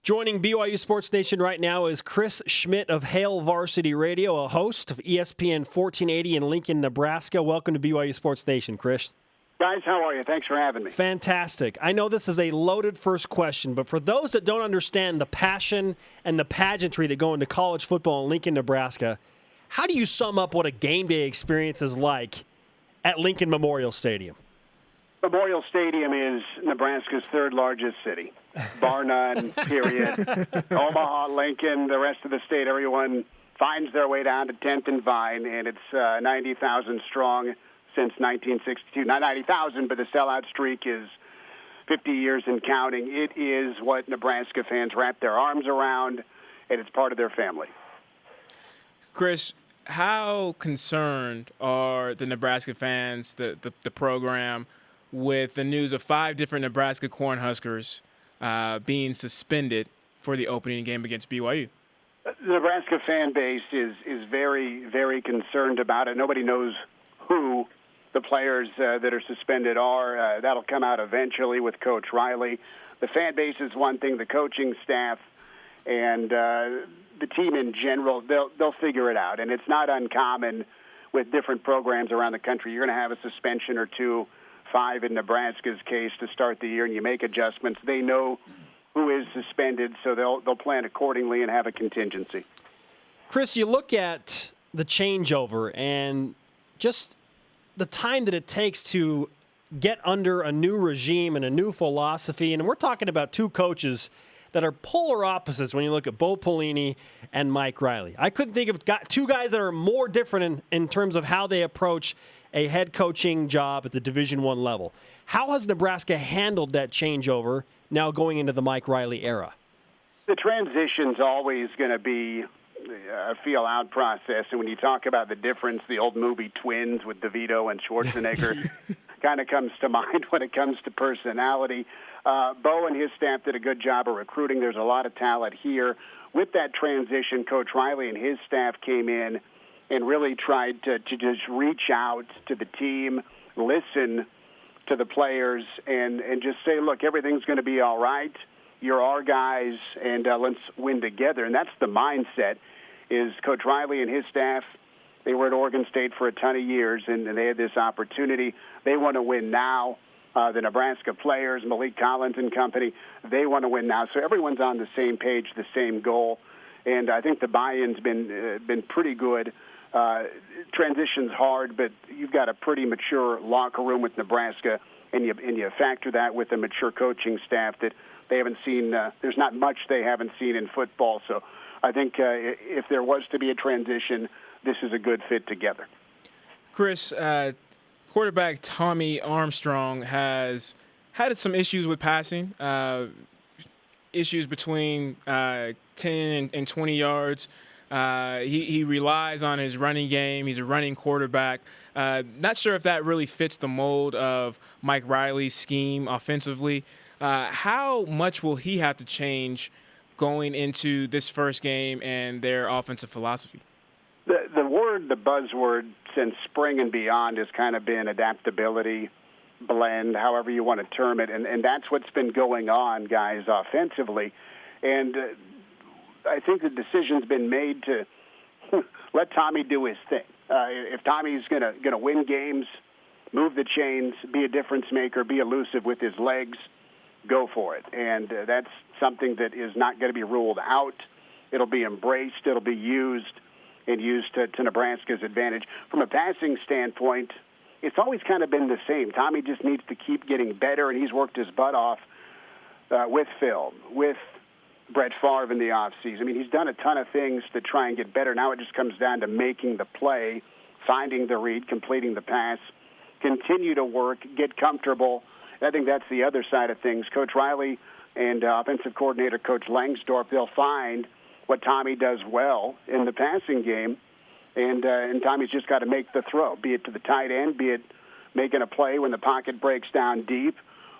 Joining BYU Sports Nation right now is Chris Schmidt of Hail Varsity Radio, a host of ESPN 1480 in Lincoln, Nebraska. Welcome to BYU Sports Nation, Chris. Guys, how are you? Thanks for having me. Fantastic. I know this is a loaded first question, but for those that don't understand the passion and the pageantry that go into college football in Lincoln, Nebraska, how do you sum up what a game day experience is like at Lincoln Memorial Stadium? Memorial Stadium is Nebraska's third largest city, bar none, period. Omaha, Lincoln, the rest of the state, everyone finds their way down to 10th and Vine, and it's 90,000 strong since 1962. Not 90,000, but the sellout streak is 50 years and counting. It is what Nebraska fans wrap their arms around, and it's part of their family. Chris, how concerned are the Nebraska fans, the program, with the news of 5 different Nebraska Cornhuskers being suspended for the opening game against BYU? The Nebraska fan base is very, very concerned about it. Nobody knows who the players that are suspended are. That'll come out eventually with Coach Riley. The fan base is one thing. The coaching staff and the team in general, they'll figure it out. And it's not uncommon with different programs around the country. You're going to have a suspension or 2, 5 in Nebraska's case to start the year, and you make adjustments. They know who is suspended, so they'll plan accordingly and have a contingency. Chris, you look at the changeover and just the time that it takes to get under a new regime and a new philosophy, and we're talking about 2 coaches that are polar opposites when you look at Bo Pelini and Mike Riley. I couldn't think of 2 guys that are more different in terms of how they approach a head coaching job at the Division I level. How has Nebraska handled that changeover now going into the Mike Riley era? The transition's always going to be a feel-out process, and when you talk about the difference, the old movie Twins with DeVito and Schwarzenegger kind of comes to mind when it comes to personality. Bo and his staff did a good job of recruiting. There's a lot of talent here. With that transition, Coach Riley and his staff came in and really tried to just reach out to the team, listen to the players, and just say, look, everything's going to be all right. You're our guys, and let's win together. And that's the mindset, is Coach Riley and his staff, they were at Oregon State for a ton of years, and they had this opportunity. They want to win now. The Nebraska players, Malik Collins and company, they want to win now. So everyone's on the same page, the same goal. And I think the buy-in's been pretty good. Transition's hard, but you've got a pretty mature locker room with Nebraska, and you factor that with a mature coaching staff that they haven't seen. There's not much they haven't seen in football. So I think if there was to be a transition, this is a good fit together. Chris, quarterback Tommy Armstrong has had some issues with passing, issues between 10 and 20 yards. He relies on his running game. He's a running quarterback. Not sure if that really fits the mold of Mike Riley's scheme offensively. How much will he have to change going into this first game and their offensive philosophy? The buzzword since spring and beyond has kind of been adaptability, blend, however you want to term it, and that's what's been going on, guys, offensively. And I think the decision's been made to let Tommy do his thing. If Tommy's going to win games, move the chains, be a difference maker, be elusive with his legs, go for it. And that's something that is not going to be ruled out. It'll be embraced. It'll be used to Nebraska's advantage. From a passing standpoint, it's always kind of been the same. Tommy just needs to keep getting better, and he's worked his butt off with Phil, with Brett Favre in the offseason. I mean, he's done a ton of things to try and get better. Now it just comes down to making the play, finding the read, completing the pass, continue to work, get comfortable. And I think that's the other side of things. Coach Riley and offensive coordinator Coach Langsdorff, they'll find what Tommy does well in the passing game, and Tommy's just got to make the throw, be it to the tight end, be it making a play when the pocket breaks down deep,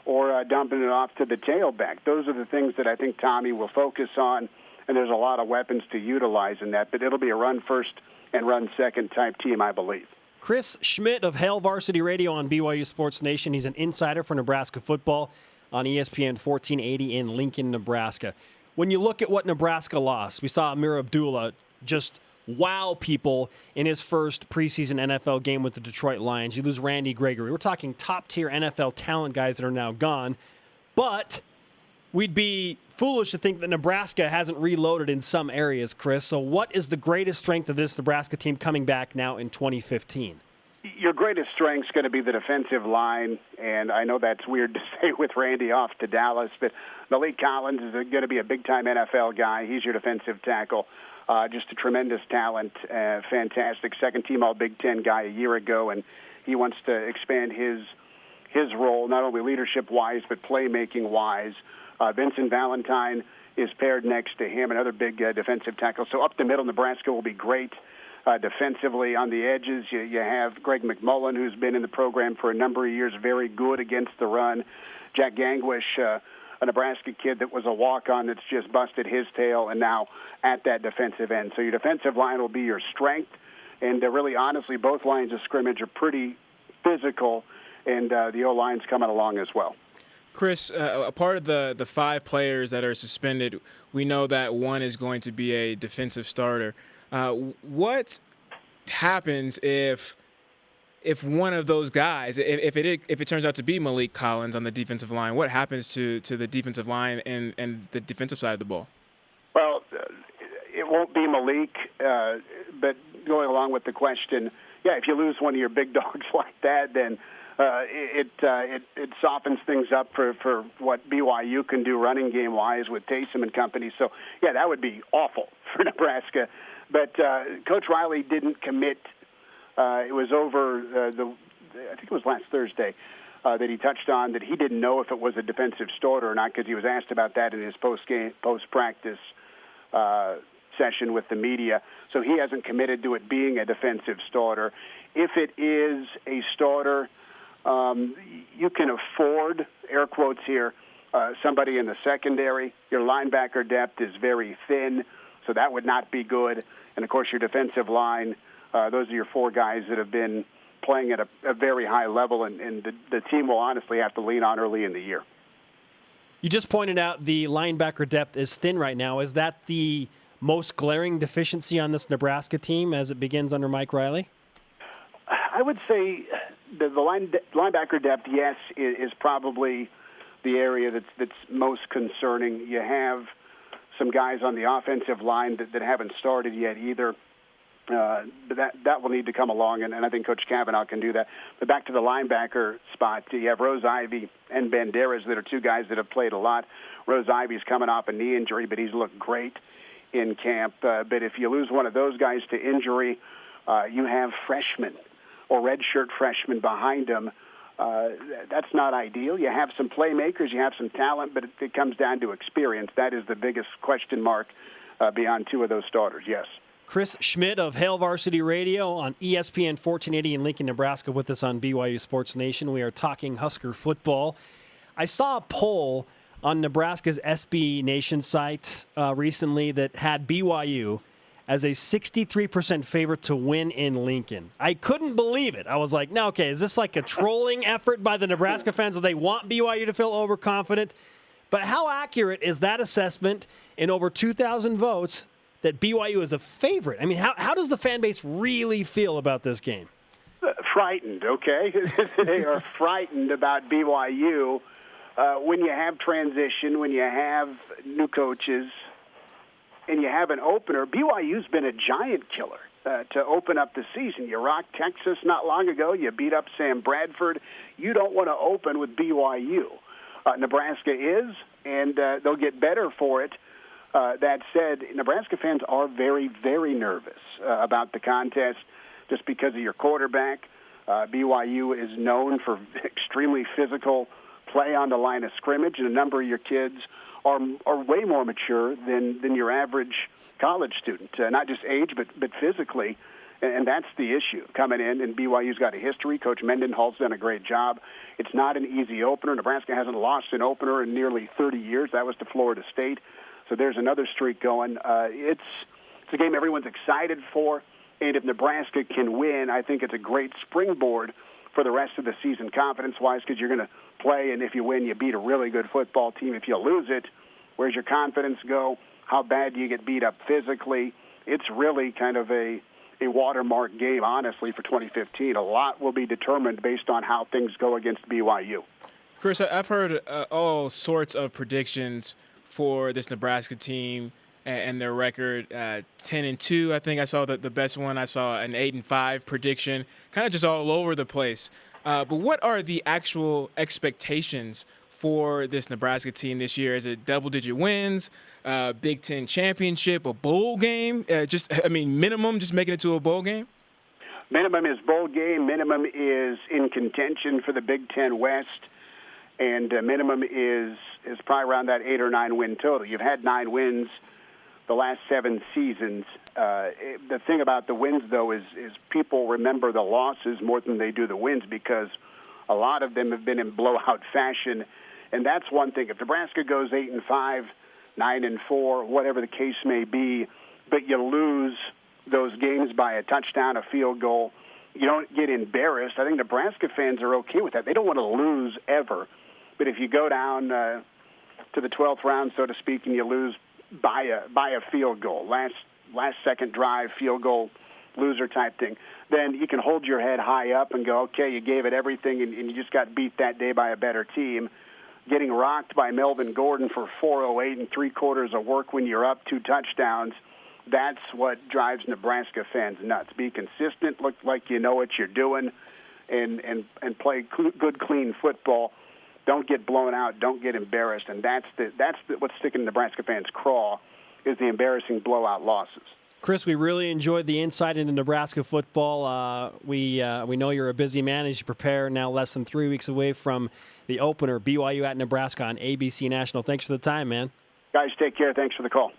or dumping it off to the tailback. Those are the things that I think Tommy will focus on, and there's a lot of weapons to utilize in that, but it'll be a run first and run second type team, I believe. Chris Schmidt of Hail Varsity Radio on BYU Sports Nation. He's an insider for Nebraska football on ESPN 1480 in Lincoln, Nebraska. when you look at what Nebraska lost, we saw Amir Abdullah just wow people in his first preseason NFL game with the Detroit Lions. You lose Randy Gregory. We're talking top-tier NFL talent guys that are now gone. But we'd be foolish to think that Nebraska hasn't reloaded in some areas, Chris. So what is the greatest strength of this Nebraska team coming back now in 2015? Your greatest strength is going to be the defensive line, and I know that's weird to say with Randy off to Dallas, but Malik Collins is going to be a big-time NFL guy. He's your defensive tackle. Just a tremendous talent, fantastic second-team All-Big Ten guy a year ago, and he wants to expand his role, not only leadership-wise but playmaking-wise. Vincent Valentine is paired next to him, another big defensive tackle. So up the middle, Nebraska will be great. Defensively on the edges, you have Greg McMullen, who's been in the program for a number of years, very good against the run. Jack Gangwish, a Nebraska kid that was a walk-on that's just busted his tail and now at that defensive end. So your defensive line will be your strength, and really, honestly, both lines of scrimmage are pretty physical, and the O-line's coming along as well. Chris, a part of the 5 players that are suspended, we know that one is going to be a defensive starter. What happens if one of those guys, if it turns out to be Malik Collins on the defensive line, what happens to the defensive line and the defensive side of the ball? Well, it won't be Malik, but going along with the question, yeah, if you lose one of your big dogs like that, then it softens things up for what BYU can do running game-wise with Taysom and company. So, yeah, that would be awful for Nebraska. But Coach Riley didn't commit. It was over I think it was last Thursday that he touched on that he didn't know if it was a defensive starter or not, because he was asked about that in his post-practice session with the media. So he hasn't committed to it being a defensive starter. If it is a starter, you can afford, air quotes here, somebody in the secondary. Your linebacker depth is very thin, so that would not be good. And, of course, your defensive line, those are your 4 guys that have been playing at a very high level, and the team will honestly have to lean on early in the year. You just pointed out the linebacker depth is thin right now. Is that the most glaring deficiency on this Nebraska team as it begins under Mike Riley? I would say the linebacker depth, yes, is probably the area that's most concerning. You have some guys on the offensive line that haven't started yet either. But that will need to come along, and I think Coach Cavanaugh can do that. But back to the linebacker spot, you have Rose Ivy and Banderas that are 2 guys that have played a lot. Rose Ivy's coming off a knee injury, but he's looked great in camp. But if you lose one of those guys to injury, you have freshmen or redshirt freshmen behind him. That's not ideal. You have some playmakers, you have some talent, but it comes down to experience. That is the biggest question mark beyond 2 of those starters, yes. Chris Schmidt of Hail Varsity Radio on ESPN 1480 in Lincoln, Nebraska, with us on BYU Sports Nation. We are talking Husker football. I saw a poll on Nebraska's SB Nation site recently that had BYU as a 63% favorite to win in Lincoln. I couldn't believe it. I was like, no, okay, is this like a trolling effort by the Nebraska fans that they want BYU to feel overconfident? But how accurate is that assessment in over 2,000 votes that BYU is a favorite? I mean, how does the fan base really feel about this game? Frightened, okay? They are frightened about BYU. When you have transition, when you have new coaches, and you have an opener, BYU's been a giant killer to open up the season. You rocked Texas not long ago. You beat up Sam Bradford. You don't want to open with BYU. Nebraska is, and they'll get better for it. That said, Nebraska fans are very, very nervous about the contest just because of your quarterback. BYU is known for extremely physical play on the line of scrimmage, and a number of your kids are way more mature than your average college student, not just age, but physically. And that's the issue coming in, and BYU's got a history. Coach Mendenhall's done a great job. It's not an easy opener. Nebraska hasn't lost an opener in nearly 30 years. That was to Florida State. So there's another streak going. It's a game everyone's excited for, and if Nebraska can win, I think it's a great springboard for the rest of the season confidence-wise, because you're going to play, and if you win, you beat a really good football team. If you lose it, Where's your confidence go? How bad do you get beat up physically? It's really kind of a watermark game, honestly, for 2015. A lot will be determined based on how things go against BYU. Chris, I've heard all sorts of predictions for this Nebraska team and their record. 10-2, I think I saw the best one. I saw an 8-5 prediction, kind of just all over the place. But what are the actual expectations for this Nebraska team this year? Is it double-digit wins, Big Ten championship, a bowl game? Minimum, just making it to a bowl game? Minimum is bowl game. Minimum is in contention for the Big Ten West. And minimum is probably around that 8 or 9 win total. You've had 9 wins the last 7 seasons. The thing about the wins, though, is people remember the losses more than they do the wins because a lot of them have been in blowout fashion. And that's one thing. If Nebraska goes 8-5, 9-4, whatever the case may be, but you lose those games by a touchdown, a field goal, you don't get embarrassed. I think Nebraska fans are okay with that. They don't want to lose ever. But if you go down to the 12th round, so to speak, and you lose by a field goal, last second drive, field goal, loser type thing, then you can hold your head high up and go, okay, you gave it everything and you just got beat that day by a better team. Getting rocked by Melvin Gordon for 408 and 3/4 of work when you're up 2 touchdowns, that's what drives Nebraska fans nuts. Be consistent, look like you know what you're doing, and play good, clean football. Don't get blown out. Don't get embarrassed. And that's what's sticking in Nebraska fans' craw is the embarrassing blowout losses. Chris, we really enjoyed the insight into Nebraska football. We know you're a busy man as you prepare now less than 3 weeks away from the opener, BYU at Nebraska on ABC National. Thanks for the time, man. Guys, take care. Thanks for the call.